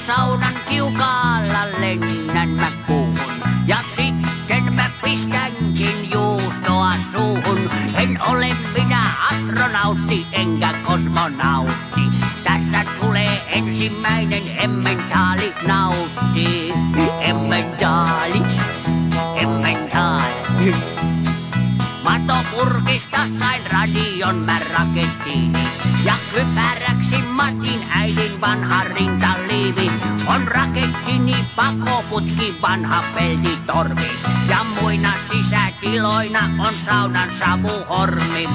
saunan kiukaalla lennän mä kuuhun. Ja sitten mä pistänkin juustoa suuhun. En ole minä astronautti enkä kosmonautti. Tässä tulee ensimmäinen emmentaali nautti. Emmentaali, emmentaali. Matopurkista sain radion mä rakettiini. Ja kypäräksi Matin äidin vanha rintaliivi. On rakettini pakoputki vanha peltitorvi. Ja muina sisätiloina on saunan savuhormi.